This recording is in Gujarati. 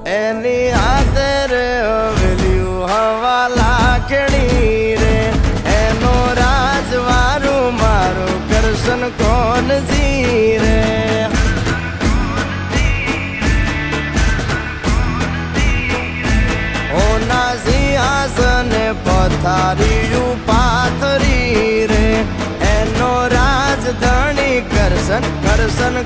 એની હાથે રે હવેલ્યું હવા લાખણી રે એનો રાજવારું મારું કરશન કોણ જી રે ઓના સિંહાસને પથારીયું પાથરી રે એનો રાજધણી કરશન કરશન